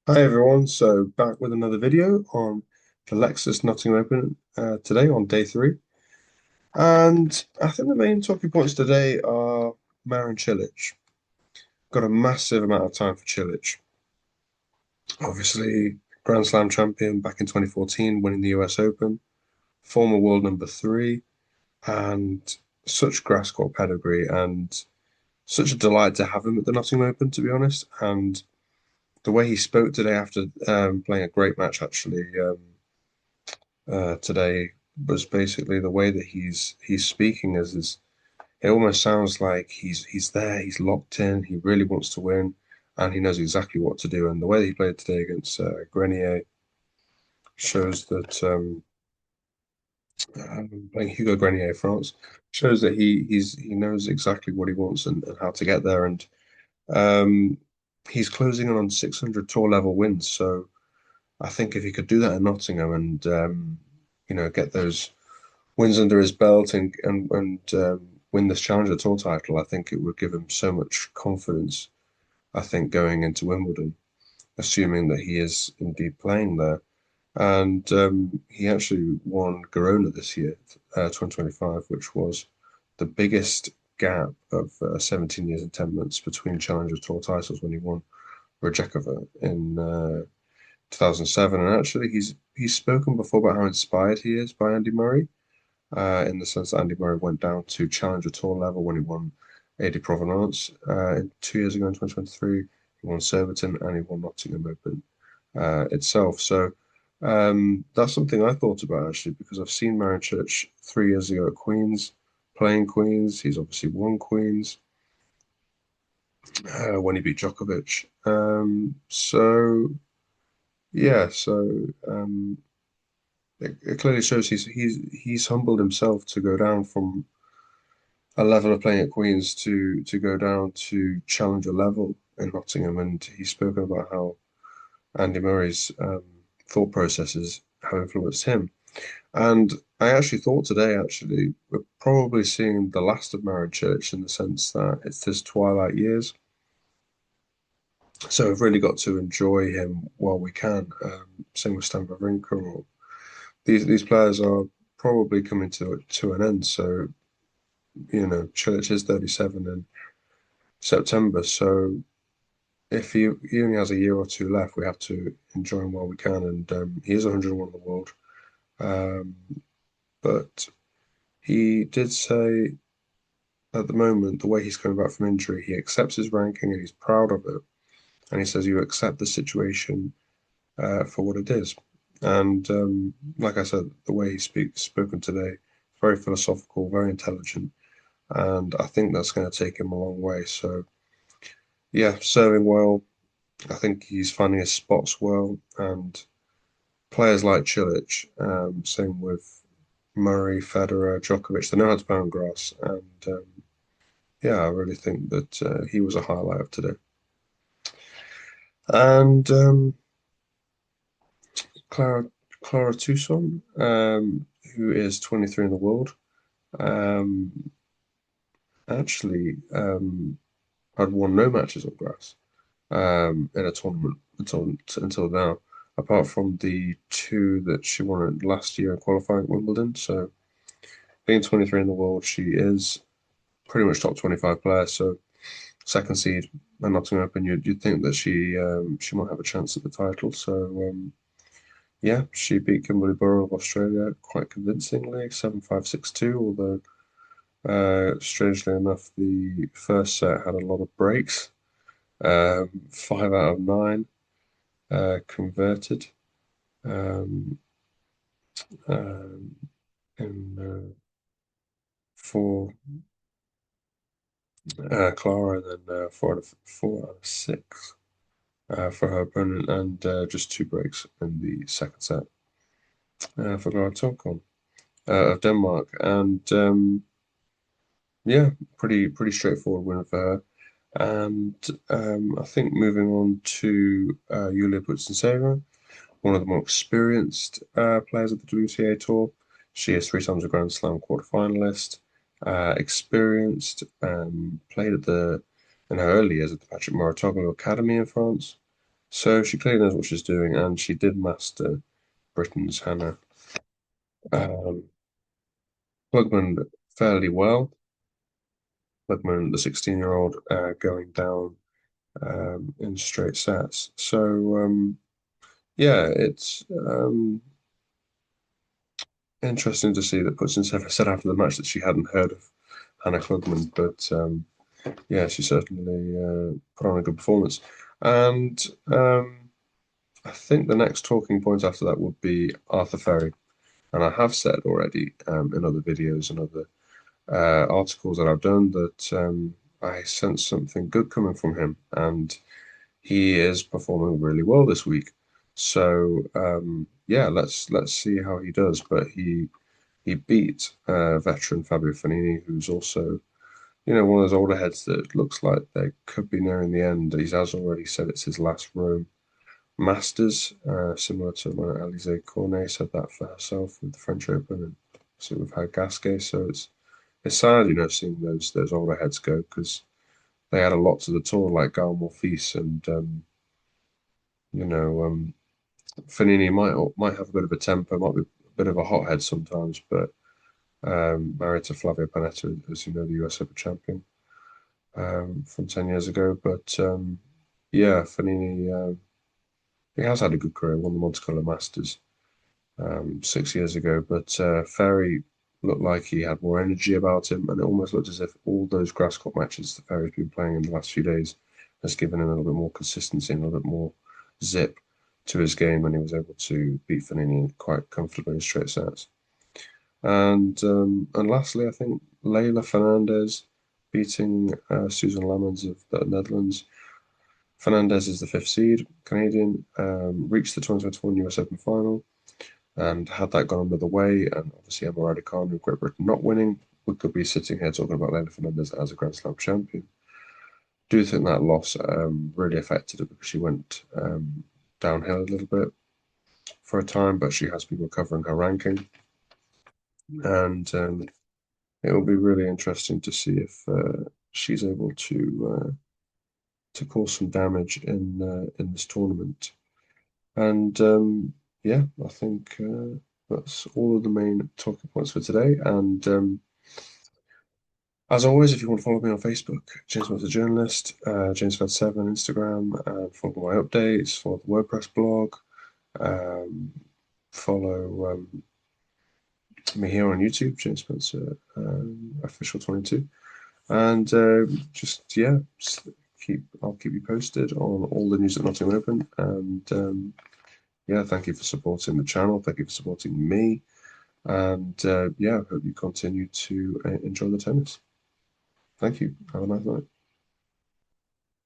Hi everyone, so back with another video on the Lexus Nottingham Open today on day three. And I think the main talking points today are Marin Cilic. Got a massive amount of time for Cilic. Obviously, Grand Slam champion back in 2014, winning the US Open, former world number three, and such grass court pedigree and such a delight to have him at the Nottingham Open, to be honest. And the way he spoke today after playing a great match, actually. Today was basically the way that he's speaking is it almost sounds like he's there, he's locked in, he really wants to win, and he knows exactly what to do. And the way that he played today against Grenier shows that playing Hugo Grenier, France, shows that he knows exactly what he wants and how to get there. And um, he's closing in on 600 tour level wins. So I think if he could do that in Nottingham and get those wins under his belt and win this Challenger Tour title, I think it would give him so much confidence. I think going into Wimbledon, assuming that he is indeed playing there, and he actually won Girona this year, 2025, which was the biggest gap of 17 years and 10 months between Challenger Tour titles when he won Rojekova in 2007. And actually, he's spoken before about how inspired he is by Andy Murray in the sense that Andy Murray went down to Challenger Tour level when he won AD Provenance 2 years ago in 2023. He won Surbiton and he won Nottingham Open itself. So that's something I thought about actually because I've seen Marin Cilic 3 years ago at Queen's, playing Queen's. He's obviously won Queen's when he beat Djokovic. So it clearly shows he's humbled himself to go down from a level of playing at Queen's to go down to challenger level in Nottingham, and he's spoken about how Andy Murray's thought processes have influenced him. And I actually thought today, actually, we're probably seeing the last of Marin Cilic in the sense that it's his twilight years. So we've really got to enjoy him while we can. Same with Stan Wawrinka, or these players are probably coming to an end. So Cilic is 37 in September. So if he only has a year or two left, we have to enjoy him while we can. And he is 101 in the world. Um, but he did say at the moment, the way he's coming back from injury, he accepts his ranking and he's proud of it. And he says, you accept the situation for what it is. And like I said, the way he spoken today, very philosophical, very intelligent. And I think that's going to take him a long way. So, yeah, serving well. I think he's finding his spots well. And players like Cilic, same with Murray, Federer, Djokovic, they know how to play on grass. And yeah, I really think that he was a highlight of today. And Clara, Clara Tauson, who is 23 in the world, um, actually had won no matches on grass in a tournament until now, apart from the two that she won last year in qualifying at Wimbledon. So, being 23 in the world, she is pretty much top 25 player. So, second seed and Nottingham Open, you'd think that she might have a chance at the title. So, yeah, she beat Kimberly Burrow of Australia quite convincingly, 7-5, 6-2, although strangely enough, the first set had a lot of breaks. 5 out of 9 converted um, um, in for Clara, and then 4 out of 6 for her opponent, and just 2 breaks in the second set for Clara Tauson of Denmark. And yeah, pretty straightforward win for her. And I think moving on to Yulia Putinseva, one of the more experienced players of the WTA Tour. She is 3 times a Grand Slam quarterfinalist, experienced, played in her early years at the Patrick Mouratoglou Academy in France, So she clearly knows what she's doing, and she did master Britain's Hannah um, Klugman fairly well. Klugman, the 16-year-old, going down in straight sets. So yeah, it's interesting to see that Putinseva said after the match that she hadn't heard of Hannah Klugman, but yeah, she certainly put on a good performance. And I think the next talking point after that would be Arthur Fery. And I have said already in other videos and other articles that I've done that I sense something good coming from him, and he is performing really well this week. So yeah, let's see how he does. But he beat veteran Fabio Fognini, who's also one of those older heads that looks like they could be nearing the end. He has already said it's his last Rome Masters, similar to when Alizé Cornet said that for herself with the French Open, and so we've had Gasquet. So it's sad, seeing those older heads go because they had a lot to the tour, like Gael Monfils and you know Fognini might have a bit of a temper, might be a bit of a hothead sometimes, but married to Flavia Pannetta, as you know, the US Open champion from 10 years ago. But yeah, Fognini, he has had a good career, won the Monte Carlo Masters 6 years ago, but Fery looked like he had more energy about him, and it almost looked as if all those grass court matches that Fery's been playing in the last few days has given him a little bit more consistency and a little bit more zip to his game, and he was able to beat Fognini quite comfortably in straight sets. And lastly, I think Leylah Fernandez beating Susan Lamans of the Netherlands. Fernandez is the fifth seed, Canadian, reached the 2021 US Open final. And had that gone another way, and obviously Emma Raducanu of Great Britain not winning, we could be sitting here talking about Leylah Fernandez as a Grand Slam champion. Do think that loss really affected her because she went downhill a little bit for a time, but she has been recovering her ranking. And it will be really interesting to see if she's able to cause some damage in this tournament. And yeah, I think that's all of the main talking points for today. And as always, if you want to follow me on Facebook, James Fed the Journalist, James Fed7 Instagram, and follow my updates, follow the WordPress blog, um, follow me here on YouTube, James Spencer Official 22. And just yeah, I'll keep you posted on all the news at Nottingham Open. And yeah, thank you for supporting the channel. Thank you for supporting me. And yeah, I hope you continue to enjoy the tennis. Thank you. Have a nice night.